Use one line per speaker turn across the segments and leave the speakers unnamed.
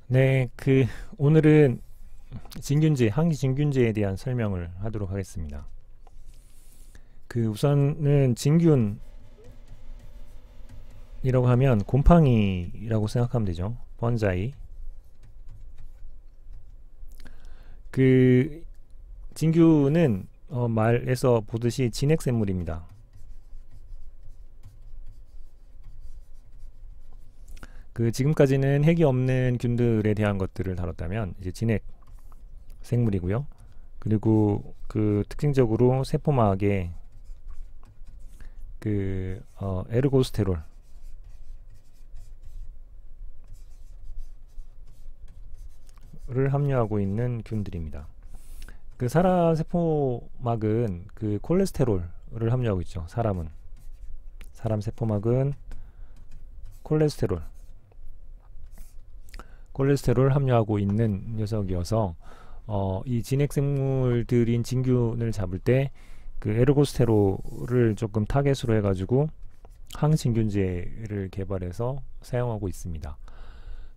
네, 오늘은 진균제, 항진균제에 대한 설명을 하도록 하겠습니다. 우선은 진균이라고 하면 곰팡이라고 생각하면 되죠. 번자이. 그 진균은 말에서 보듯이 진핵생물입니다. 지금까지는 핵이 없는 균들에 대한 것들을 다뤘다면 이제 진핵 생물이고요. 그리고 특징적으로 세포막에 에르고스테롤을 함유하고 있는 균들입니다. 사람 세포막은 콜레스테롤을 함유하고 있죠. 사람 세포막은 콜레스테롤 함유하고 있는 녀석이어서 이 진핵생물들인 진균을 잡을 때 에르고스테롤을 조금 타겟으로 해가지고 항진균제를 개발해서 사용하고 있습니다.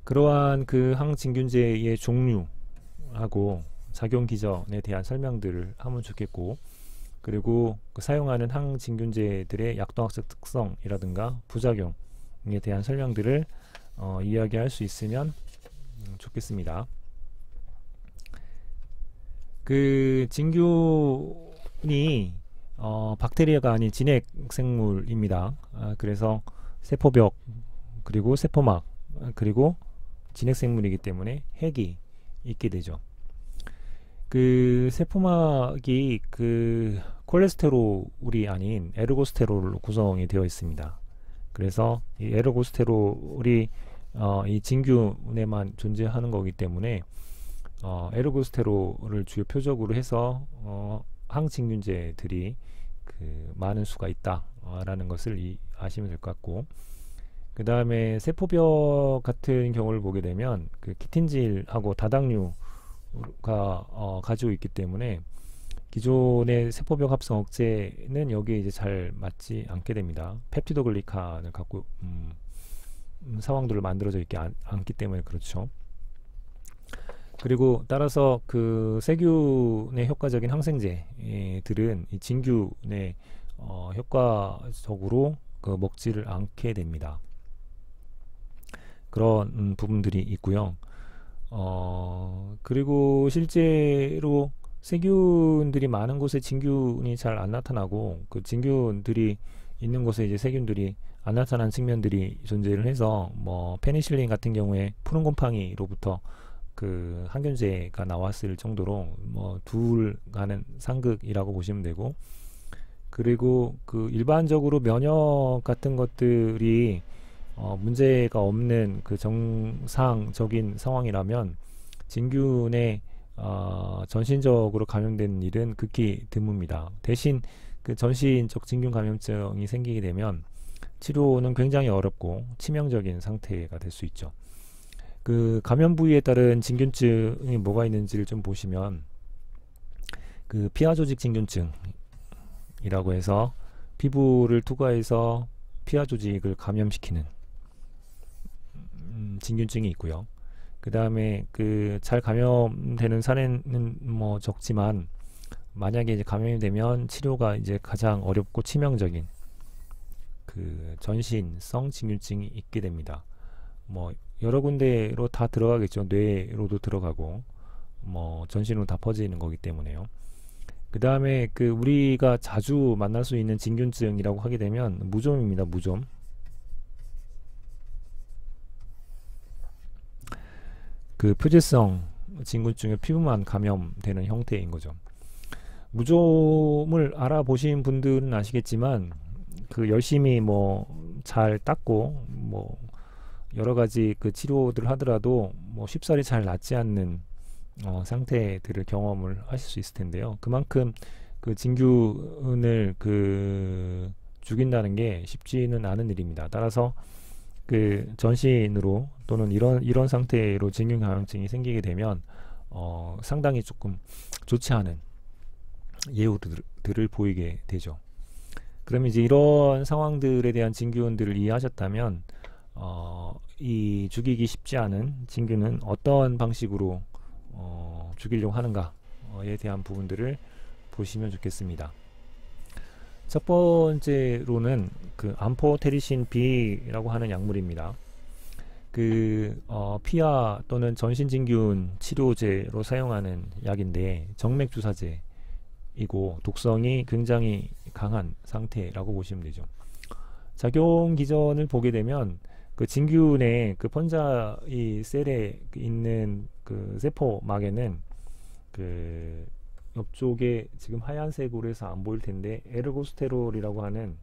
그러한 항진균제의 종류하고 작용 기전에 대한 설명들을 하면 좋겠고, 그리고 사용하는 항진균제들의 약동학적 특성이라든가 부작용에 대한 설명들을 이야기할 수 있으면 좋겠습니다. 진균이 박테리아가 아닌 진핵 생물입니다. 그래서 세포벽, 그리고 세포막, 그리고 진핵 생물이기 때문에 핵이 있게 되죠. 세포막이 콜레스테롤이 아닌 에르고스테롤로 구성이 되어 있습니다. 그래서 이 에르고스테롤이 이 진균에만 존재하는 거기 때문에 에르고스테롤을 주요 표적으로 해서 항진균제들이 많은 수가 있다라는 것을 아시면 될 것 같고, 그 다음에 세포벽 같은 경우를 보게 되면 키틴질하고 다당류가 가지고 있기 때문에 기존의 세포벽 합성 억제는 여기에 이제 잘 맞지 않게 됩니다. 펩티도글리칸을 갖고 상황들을 만들어져 있지 않기 때문에 그렇죠. 그리고 따라서 세균의 효과적인 항생제들은 이 진균에 효과적으로 먹지를 않게 됩니다. 그런 부분들이 있고요. 그리고 실제로 세균들이 많은 곳에 진균이 잘 안 나타나고 진균들이 있는 곳에 이제 세균들이 안 나타나는 측면들이 존재를 해서 페니실린 같은 경우에 푸른 곰팡이로부터 항균제가 나왔을 정도로 둘 가는 상극이라고 보시면 되고, 그리고 일반적으로 면역 같은 것들이 문제가 없는 정상적인 상황이라면 진균에 전신적으로 감염된 일은 극히 드뭅니다. 대신 전신적 진균 감염증이 생기게 되면 치료는 굉장히 어렵고 치명적인 상태가 될 수 있죠. 감염 부위에 따른 진균증이 뭐가 있는지를 좀 보시면 피하 조직 진균증이라고 해서 피부를 투과해서 피하 조직을 감염시키는 진균증이 있고요. 그 다음에 잘 감염되는 사례는 적지만, 만약에 이제 감염이 되면 치료가 이제 가장 어렵고 치명적인 전신성 진균증이 있게 됩니다. 여러 군데로 다 들어가겠죠. 뇌로도 들어가고 전신으로 다 퍼지는 거기 때문에요. 그 다음에 우리가 자주 만날 수 있는 진균증이라고 하게 되면 무좀입니다. 무좀. 표재성 진균증의 피부만 감염되는 형태인 거죠. 무좀을 알아보신 분들은 아시겠지만 열심히 잘 닦고 여러 가지 치료들을 하더라도 쉽사리 잘 낫지 않는 상태들을 경험을 하실 수 있을 텐데요. 그만큼 진균을 죽인다는 게 쉽지는 않은 일입니다. 따라서 전신으로 또는 이런 상태로 진균 감염증이 생기게 되면 상당히 조금 좋지 않은 예후들을 보이게 되죠. 그러면 이제 이런 상황들에 대한 진균들을 이해하셨다면 이 죽이기 쉽지 않은 진균은 어떤 방식으로 죽이려고 하는가에 대한 부분들을 보시면 좋겠습니다. 첫 번째로는 그 암포테리신 B라고 하는 약물입니다. 피하 또는 전신진균 치료제로 사용하는 약인데 정맥주사제이고 독성이 굉장히 강한 상태라고 보시면 되죠. 작용 기전을 보게 되면 그 진균의 그 번자이 셀에 있는 그 세포막에는 그 옆쪽에 지금 하얀색으로 해서 안 보일 텐데 에르고스테롤이라고 하는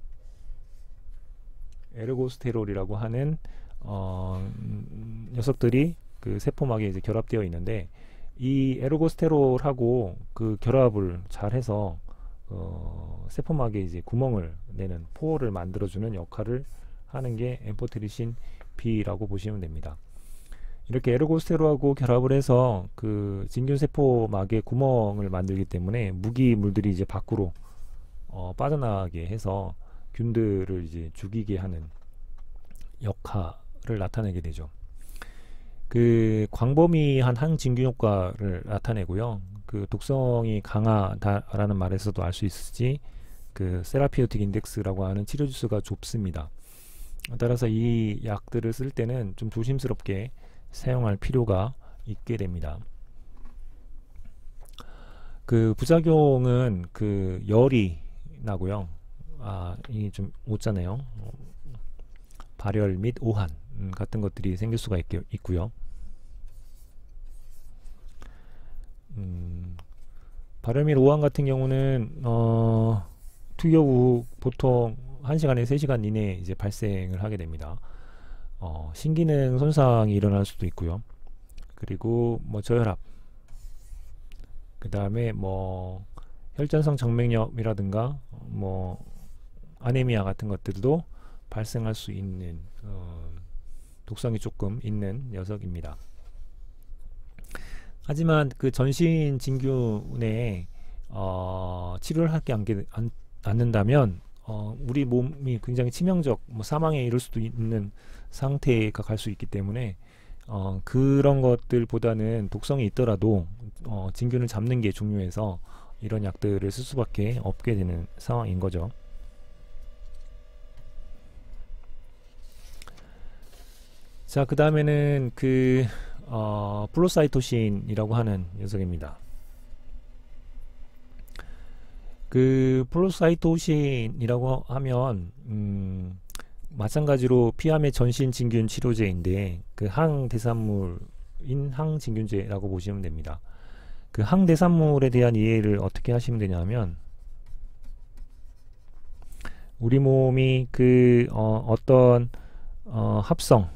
녀석들이 그 세포막에 이제 결합되어 있는데 이 에르고스테롤하고 그 결합을 잘 해서 세포막에 이제 구멍을 내는 포를 만들어주는 역할을 하는 게 엠포테리신 B라고 보시면 됩니다. 이렇게 에르고스테롤하고 결합을 해서 그 진균 세포막에 구멍을 만들기 때문에 무기물들이 이제 밖으로 빠져나가게 해서 균들을 이제 죽이게 하는 역할을 나타내게 되죠. 그 광범위한 항진균 효과를 나타내고요. 그 독성이 강하다라는 말에서도 알 수 있을지 그 세라피우틱 인덱스라고 하는 치료 주수가 좁습니다. 따라서 이 약들을 쓸 때는 좀 조심스럽게 사용할 필요가 있게 됩니다. 그 부작용은 그 열이 나고요. 이게 좀 웃잖아요. 발열 및 오한 같은 것들이 생길 수가 있고요. 발열 및 오한 같은 경우는 투여 후 보통 1시간에서 3시간 이내에 이제 발생을 하게 됩니다. 신기능 손상이 일어날 수도 있고요. 그리고 뭐 저혈압, 그 다음에 뭐 혈전성 정맥염이라든가 뭐 아네미아 같은 것들도 발생할 수 있는 독성이 조금 있는 녀석입니다. 하지만 그 전신 진균에 치료를 하지 않는다면 우리 몸이 굉장히 치명적 사망에 이를 수도 있는 상태가 갈 수 있기 때문에 그런 것들보다는 독성이 있더라도 진균을 잡는 게 중요해서 이런 약들을 쓸 수밖에 없게 되는 상황인 거죠. 자, 그 다음에는 그 플로사이토신이라고 하는 녀석입니다. 그 플로사이토신이라고 하면 마찬가지로 피암의 전신 진균 치료제인데 그 항대산물인 항진균제라고 보시면 됩니다. 그 항대산물에 대한 이해를 어떻게 하시면 되냐면 우리 몸이 그 어떤 합성이나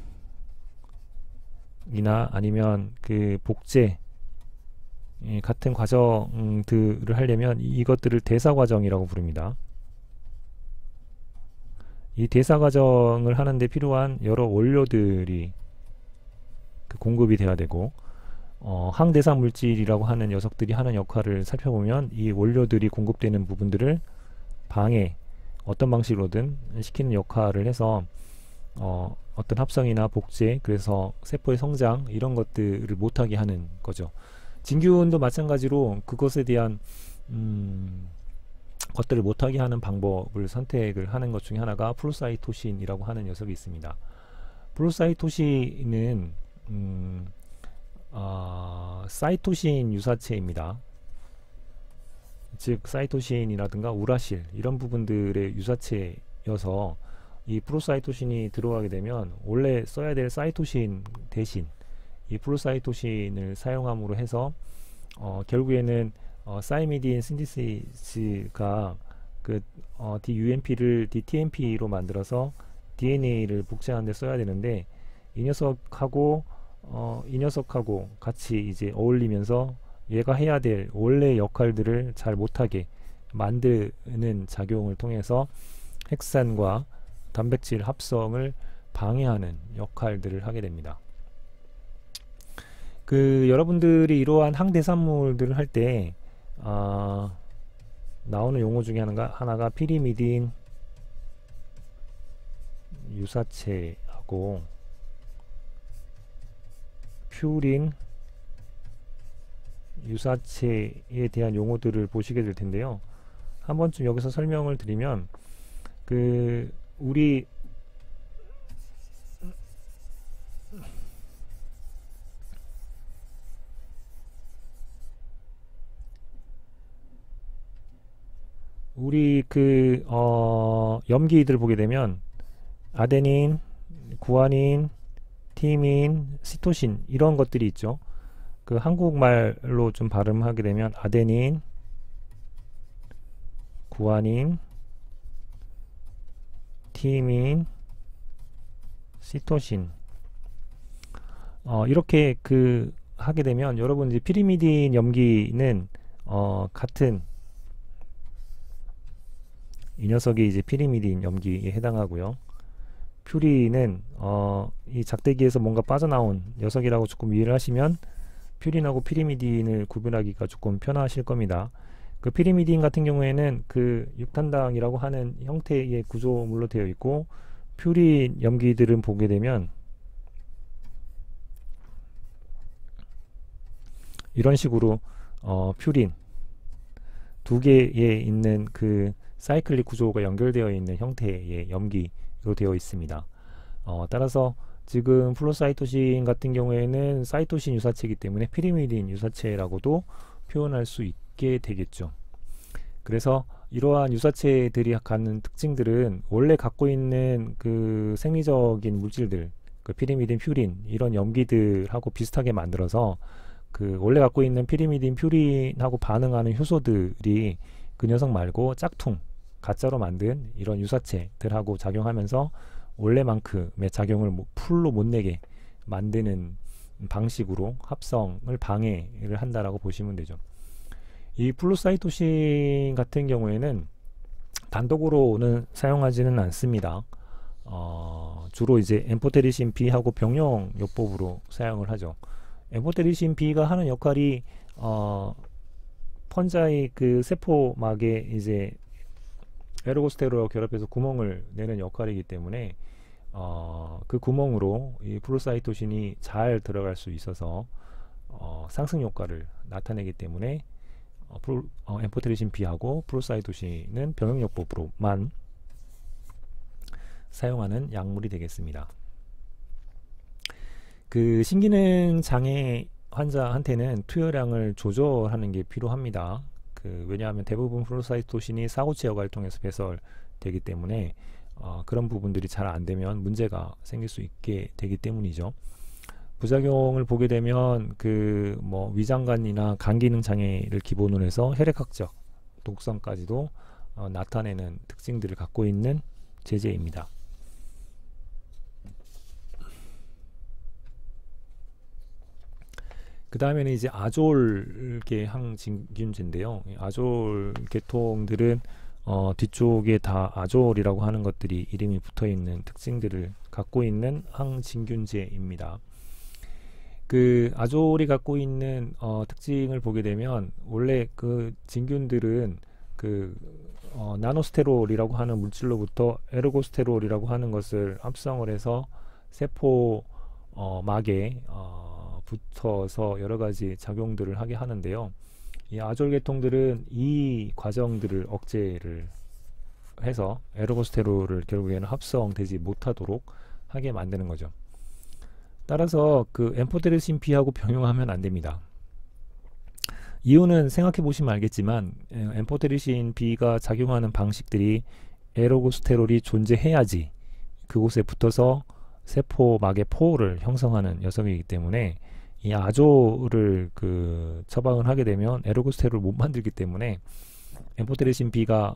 아니면 그 복제 같은 과정들을 하려면 이것들을 대사 과정이라고 부릅니다. 이 대사 과정을 하는데 필요한 여러 원료들이 그 공급이 돼야 되고 항대사 물질이라고 하는 녀석들이 하는 역할을 살펴보면 이 원료들이 공급되는 부분들을 방해 어떤 방식으로든 시키는 역할을 해서 어떤 합성이나 복제, 그래서 세포의 성장 이런 것들을 못하게 하는 거죠. 진균도 마찬가지로 그것에 대한 것들을 못하게 하는 방법을 선택을 하는 것 중에 하나가 플로사이토신이라고 하는 녀석이 있습니다. 플로사이토신은 사이토신 유사체입니다. 즉 사이토신이라든가 우라실 이런 부분들의 유사체여서 이 플로사이토신이 들어가게 되면 원래 써야 될 사이토신 대신 이 플로사이토신을 사용함으로 해서 결국에는 사이미딘 신디시스가 그 DUNP를 DTMP로 만들어서 DNA를 복제하는 데 써야 되는데 이 녀석하고 같이 이제 어울리면서 얘가 해야 될 원래 역할들을 잘 못하게 만드는 작용을 통해서 핵산과 단백질 합성을 방해하는 역할들을 하게 됩니다. 그 여러분들이 이러한 항대산물들을 할 때 나오는 용어 중에 하나가 피리미딘 유사체하고 퓨린 유사체에 대한 용어들을 보시게 될 텐데요. 한 번쯤 여기서 설명을 드리면 우리 염기들 보게 되면 아데닌, 구아닌, 티민, 시토신 이런 것들이 있죠. 한국말로 좀 발음하게 되면 아데닌, 구아닌, 티민, 시토신 이렇게 하게 되면 여러분 이제 피리미딘 염기는 같은 이 녀석이 이제 피리미딘 염기에 해당하고요. 퓨린은 이 작대기에서 뭔가 빠져나온 녀석이라고 조금 이해를 하시면 퓨린하고 피리미딘을 구분하기가 조금 편하실 겁니다. 피리미딘 같은 경우에는 육탄당이라고 하는 형태의 구조물로 되어 있고, 퓨린 염기들은 보게 되면 이런 식으로 퓨린 두 개에 있는 사이클릭 구조가 연결되어 있는 형태의 염기로 되어 있습니다. 따라서 지금 플로사이토신 같은 경우에는 사이토신 유사체이기 때문에 피리미딘 유사체라고도 표현할 수 있게 되겠죠. 그래서 이러한 유사체들이 갖는 특징들은 원래 갖고 있는 생리적인 물질들, 피리미딘, 퓨린 이런 염기들하고 비슷하게 만들어서 원래 갖고 있는 피리미딘, 퓨린하고 반응하는 효소들이 그 녀석 말고 짝퉁, 가짜로 만든 이런 유사체들하고 작용하면서 원래만큼의 작용을 풀로 못 내게 만드는 방식으로 합성을 방해를 한다라고 보시면 되죠. 이 플로사이토신 같은 경우에는 단독으로는 사용하지는 않습니다. 주로 이제 엠포테리신 B하고 병용요법으로 사용을 하죠. 엠포테리신 B가 하는 역할이 펀자의 세포막에 이제 에르고스테롤과 결합해서 구멍을 내는 역할이기 때문에 그 구멍으로 이 플로사이토신이 잘 들어갈 수 있어서 상승 효과를 나타내기 때문에 엠포테리신 B하고 플로사이토신은 병용요법으로만 사용하는 약물이 되겠습니다. 신기능 장애 환자한테는 투여량을 조절하는 게 필요합니다. 왜냐하면 대부분 플로사이토신이 사고치역을 통해서 배설되기 때문에 그런 부분들이 잘 안되면 문제가 생길 수 있게 되기 때문이죠. 부작용을 보게 되면 위장관이나 간기능 장애를 기본으로 해서 혈액학적 독성까지도 나타내는 특징들을 갖고 있는 제제입니다. 그 다음에는 이제 아졸계 항진균제인데요. 아졸 계통들은 뒤쪽에 다 아졸이라고 하는 것들이 이름이 붙어 있는 특징들을 갖고 있는 항진균제입니다. 아졸이 갖고 있는 특징을 보게 되면 원래 진균들은 나노스테롤이라고 하는 물질로부터 에르고스테롤이라고 하는 것을 합성을 해서 세포 막에 붙어서 여러가지 작용들을 하게 하는데요. 이 아졸 계통들은 이 과정들을 억제를 해서 에르고스테롤을 결국에는 합성되지 못하도록 하게 만드는 거죠. 따라서 엠포테리신 B하고 병용하면 안됩니다. 이유는 생각해 보시면 알겠지만 엠포테리신 B가 작용하는 방식들이 에르고스테롤이 존재해야지 그곳에 붙어서 세포막의 포를 형성하는 녀석이기 때문에 이 아졸을 처방을 하게 되면 에르고스테롤을 못 만들기 때문에 엠포테리신 B가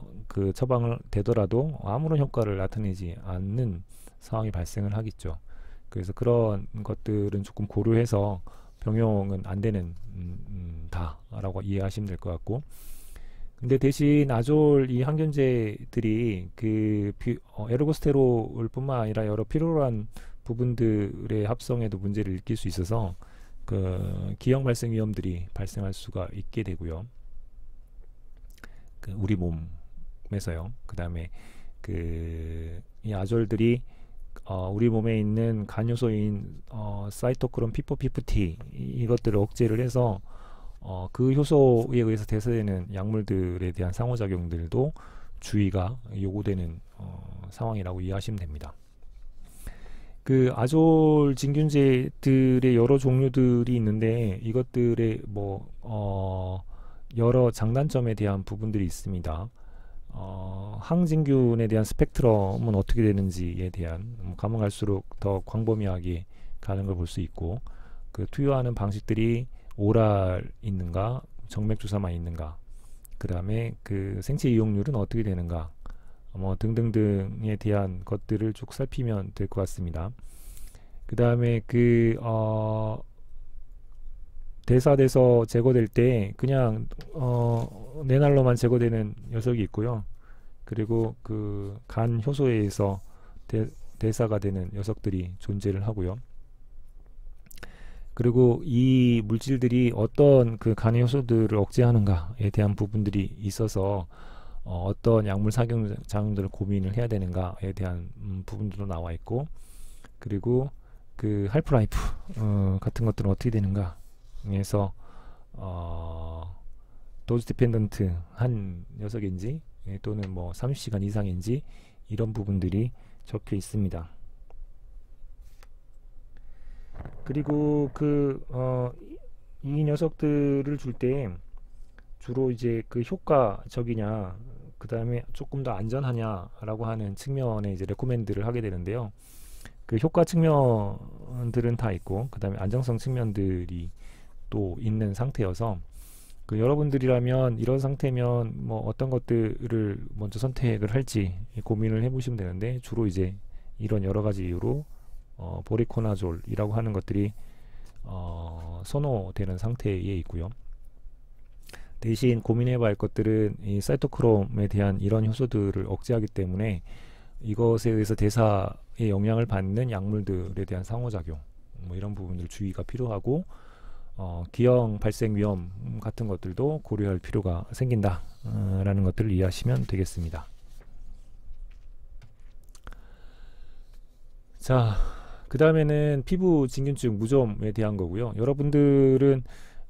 처방을 되더라도 아무런 효과를 나타내지 않는 상황이 발생을 하겠죠. 그래서 그런 것들은 조금 고려해서 병용은 안 되는 다라고 이해하시면 될 것 같고, 근데 대신 아졸 이 항균제들이 에르고스테롤 뿐만 아니라 여러 필요한 부분들의 합성에도 문제를 일으킬 수 있어서 기형 발생 위험들이 발생할 수가 있게 되고요. 우리 몸에서요. 그 다음에 이 아졸들이 우리 몸에 있는 간 요소인 사이토크롬 P450 이것들을 억제를 해서 그 효소에 의해서 대사되는 약물들에 대한 상호작용들도 주의가 요구되는 상황이라고 이해하시면 됩니다. 그 아졸 진균제들의 여러 종류들이 있는데 이것들의 여러 장단점에 대한 부분들이 있습니다. 항진균에 대한 스펙트럼은 어떻게 되는지에 대한 가면 갈수록 더 광범위하게 가는 걸 볼 수 있고, 그 투여하는 방식들이 오랄 있는가, 정맥 주사만 있는가, 그 다음에 그 생체 이용률은 어떻게 되는가, 등등등에 대한 것들을 쭉 살피면 될 것 같습니다. 그 다음에 대사돼서 제거될 때 그냥 내날로만 제거되는 녀석이 있고요. 그리고 그 간 효소에 의해서 대사가 되는 녀석들이 존재를 하고요. 그리고 이 물질들이 어떤 그 간의 효소들을 억제하는가에 대한 부분들이 있어서 어떤 약물 작용들을 고민을 해야 되는가에 대한 부분들도 나와 있고, 그리고 그 할프라이프 같은 것들은 어떻게 되는가 에서 도즈 디펜던트 한 녀석인지 또는 뭐 30시간 이상인지 이런 부분들이 적혀 있습니다. 그리고 이 녀석들을 줄 때 주로 이제 그 효과적이냐, 그 다음에 조금 더 안전하냐라고 하는 측면에 이제 레코멘드를 하게 되는데요. 그 효과 측면들은 다 있고, 그 다음에 안정성 측면들이 또 있는 상태여서, 그 여러분들이라면 이런 상태면 뭐 어떤 것들을 먼저 선택을 할지 고민을 해보시면 되는데, 주로 이제 이런 여러 가지 이유로 보리코나졸이라고 하는 것들이 선호되는 상태에 있고요. 대신 고민해봐야 할 것들은 이 사이토크롬에 대한 이런 효소들을 억제하기 때문에 이것에 의해서 대사에 영향을 받는 약물들에 대한 상호작용, 뭐 이런 부분들 주의가 필요하고, 기형 발생 위험 같은 것들도 고려할 필요가 생긴다 라는 것들을 이해하시면 되겠습니다. 자, 그 다음에는 피부 진균증 무좀에 대한 거고요. 여러분들은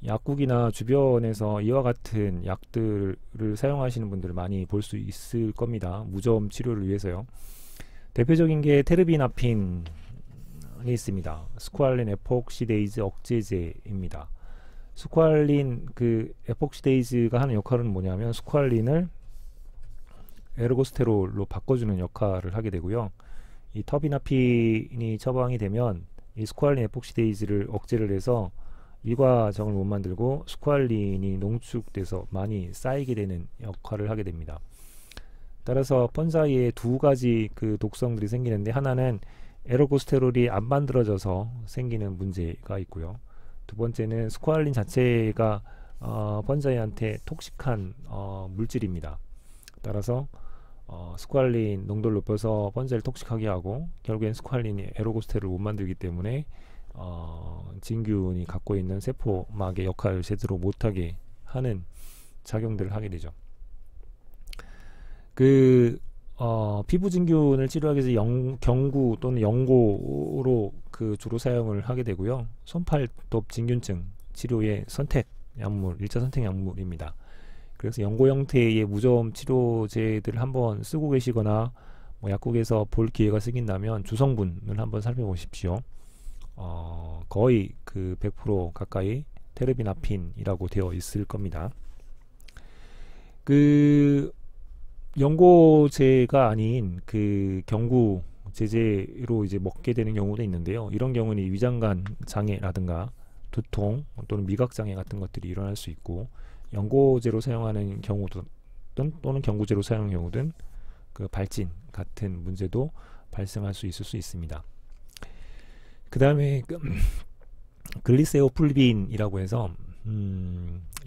약국이나 주변에서 이와 같은 약들을 사용하시는 분들을 많이 볼 수 있을 겁니다. 무좀 치료를 위해서요. 대표적인 게 테르비나핀이 있습니다. 스쿠알린 에폭시데이즈 억제제입니다. 스쿠알린 에폭시데이즈가 하는 역할은 뭐냐면 스쿠알린을 에르고스테롤로 바꿔주는 역할을 하게 되고요. 이 터비나핀이 처방이 되면 이 스쿠알린 에폭시데이즈를 억제를 해서 일과정을 못 만들고 스쿠알린이 농축돼서 많이 쌓이게 되는 역할을 하게 됩니다. 따라서 펀사이에 두 가지 그 독성들이 생기는데, 하나는 에르고스테롤이 안 만들어져서 생기는 문제가 있고요. 두 번째는 스쿠알린 자체가 펀사이한테 톡식한 물질입니다. 따라서 스쿠알린 농도를 높여서 펀사이를 톡식하게 하고, 결국엔 스쿠알린이 에르고스테롤을 못 만들기 때문에 진균이 갖고 있는 세포막의 역할을 제대로 못하게 하는 작용들을 하게 되죠. 피부 진균을 치료하기 위해서 경구 또는 연고로 주로 사용을 하게 되고요. 손팔톱 진균증 치료의 선택 약물, 1차 선택 약물입니다. 그래서 연고 형태의 무좀 치료제들을 한번 쓰고 계시거나 뭐 약국에서 볼 기회가 생긴다면 주성분을 한번 살펴보십시오. 거의 100% 가까이 테르비나핀이라고 되어 있을 겁니다. 연고제가 아닌 경구 제제로 이제 먹게 되는 경우도 있는데요. 이런 경우는 위장관 장애라든가 두통 또는 미각 장애 같은 것들이 일어날 수 있고, 연고제로 사용하는 경우든 또는 경구제로 사용하는 경우든 발진 같은 문제도 발생할 수 있을 수 있습니다. 그 다음에 글리세오풀빈이라고 해서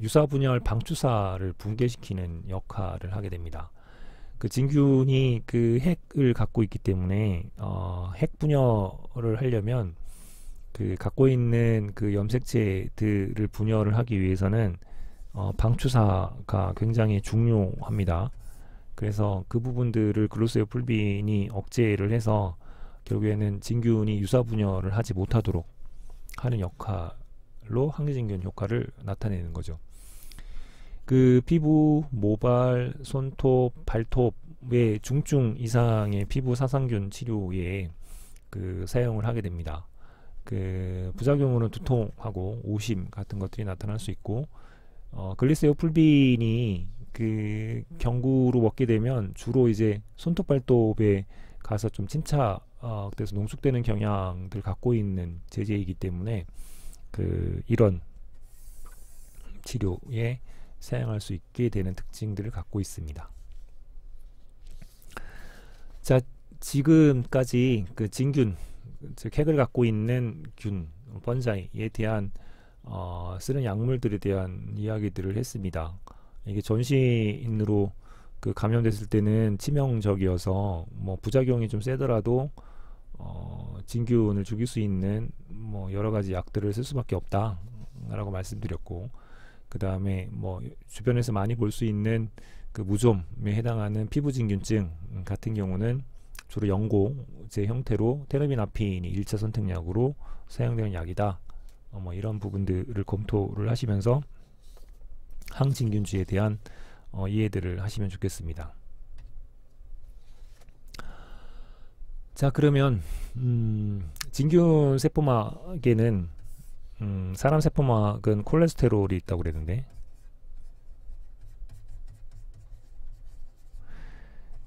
유사분열 방추사를 붕괴시키는 역할을 하게 됩니다. 진균이 핵을 갖고 있기 때문에 핵 분열을 하려면 갖고 있는 염색체들을 분열을 하기 위해서는 방추사가 굉장히 중요합니다. 그래서 그 부분들을 글리세오풀빈이 억제를 해서 결국에는 진균이 유사 분열을 하지 못하도록 하는 역할로 항진균 효과를 나타내는 거죠. 그 피부, 모발, 손톱, 발톱의 중증 이상의 피부 사상균 치료에 그 사용을 하게 됩니다. 그 부작용으로는 두통하고 오심 같은 것들이 나타날 수 있고, 글리세오 풀빈이 그 경구로 먹게 되면 주로 이제 손톱 발톱에 가서 좀 침착돼서 농축되는 경향들 갖고 있는 제제이기 때문에 그 이런 치료에 사용할 수 있게 되는 특징들을 갖고 있습니다. 자, 지금까지 그 진균, 즉 핵을 갖고 있는 균, 번자이에 대한 쓰는 약물들에 대한 이야기들을 했습니다. 이게 전신으로 그 감염됐을 때는 치명적이어서 뭐 부작용이 좀 세더라도 진균을 죽일 수 있는 뭐 여러 가지 약들을 쓸 수밖에 없다라고 말씀드렸고, 그 다음에 뭐 주변에서 많이 볼 수 있는 그 무좀에 해당하는 피부진균증 같은 경우는 주로 연고제 형태로 테르미나핀이 1차 선택약으로 사용되는 약이다. 뭐 이런 부분들을 검토를 하시면서 항진균주에 대한 이해들을 하시면 좋겠습니다. 자, 그러면 진균 세포막에는 사람 세포막은 콜레스테롤이 있다고 그랬는데,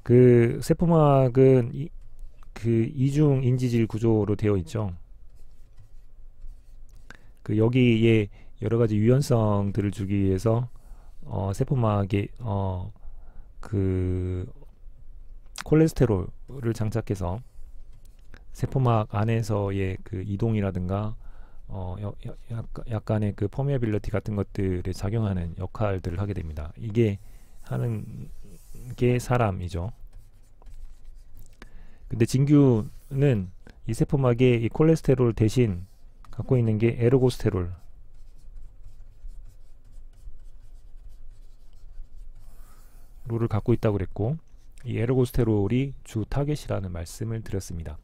그 세포막은 그 이중 인지질 구조로 되어 있죠. 그 여기에 여러 가지 유연성들을 주기 위해서 세포막에 그 콜레스테롤을 장착해서 세포막 안에서의 그 이동이라든가 약간의 그 퍼메어빌리티 같은 것들에 작용하는 역할들을 하게 됩니다. 이게 하는 게 사람이죠. 근데 진균은 이 세포막에 이 콜레스테롤 대신 갖고 있는 게 에르고스테롤, 를 갖고 있다고 그랬고, 이 에르고스테롤이 주 타겟이라는 말씀을 드렸습니다.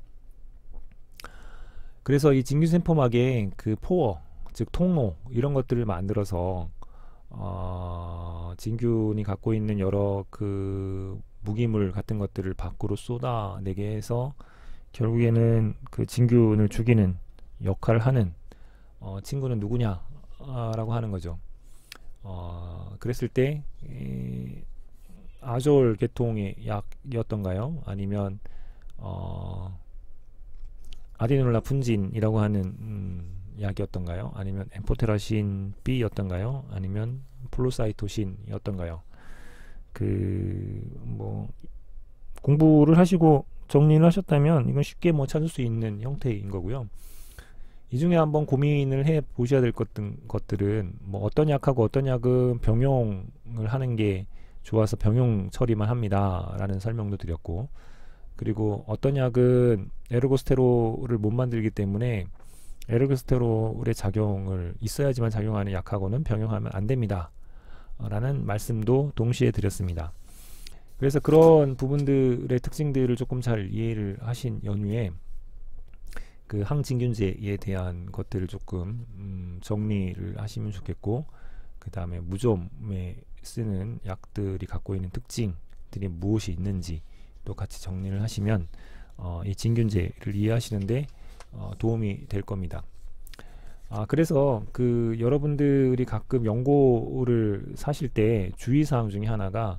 그래서 이 진균 세포막에 그 포어, 즉 통로 이런 것들을 만들어서 진균이 갖고 있는 여러 그 무기물 같은 것들을 밖으로 쏟아내게 해서 결국에는 그 진균을 죽이는 역할을 하는 친구는 누구냐라고 하는 거죠. 그랬을 때 아졸 계통의 약이었던가요? 아니면 아데노라 푼진이라고 하는 약이었던가요? 아니면 엠포테라신 B였던가요? 아니면 플로사이토신이었던가요? 그 뭐 공부를 하시고 정리를 하셨다면 이건 쉽게 뭐 찾을 수 있는 형태인 거고요. 이 중에 한번 고민을 해 보셔야 될 것들은 뭐 어떤 약하고 어떤 약은 병용을 하는 게 좋아서 병용 처리만 합니다 라는 설명도 드렸고, 그리고 어떤 약은 에르고스테롤을 못 만들기 때문에 에르고스테롤의 작용을 있어야지만 작용하는 약하고는 병용하면 안 됩니다 라는 말씀도 동시에 드렸습니다. 그래서 그런 부분들의 특징들을 조금 잘 이해를 하신 연후에 그 항진균제에 대한 것들을 조금 정리를 하시면 좋겠고, 그 다음에 무좀에 쓰는 약들이 갖고 있는 특징들이 무엇이 있는지 또 같이 정리를 하시면 이 진균제를 이해하시는데 도움이 될 겁니다. 그래서 그 여러분들이 가끔 연고를 사실 때 주의사항 중에 하나가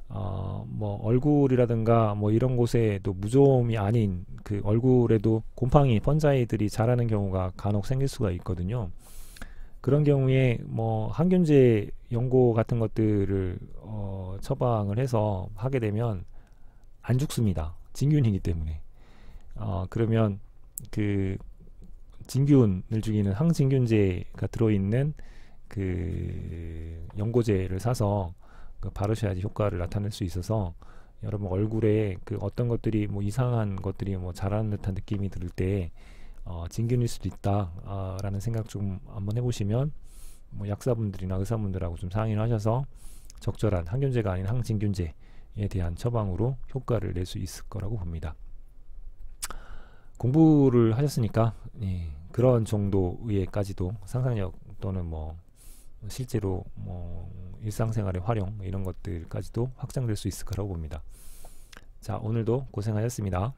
뭐 얼굴이라든가 뭐 이런 곳에도 무좀이 아닌 그 얼굴에도 곰팡이, 번자이들이 자라는 경우가 간혹 생길 수가 있거든요. 그런 경우에 뭐 항균제 연고 같은 것들을 처방을 해서 하게 되면 안 죽습니다. 진균이기 때문에. 그러면 그 진균을 죽이는 항진균제가 들어있는 그 연고제를 사서 바르셔야지 효과를 나타낼 수 있어서, 여러분 얼굴에 그 어떤 것들이 뭐 이상한 것들이 뭐 자라는 듯한 느낌이 들 때 진균일 수도 있다 라는 생각 좀 한번 해보시면 뭐 약사분들이나 의사분들하고 좀 상의를 하셔서 적절한 항균제가 아닌 항진균제에 대한 처방으로 효과를 낼 수 있을 거라고 봅니다. 공부를 하셨으니까 그런 정도의까지도 상상력 또는 뭐 실제로 뭐 일상생활의 활용 이런 것들까지도 확장될 수 있을 거라고 봅니다. 자, 오늘도 고생하셨습니다.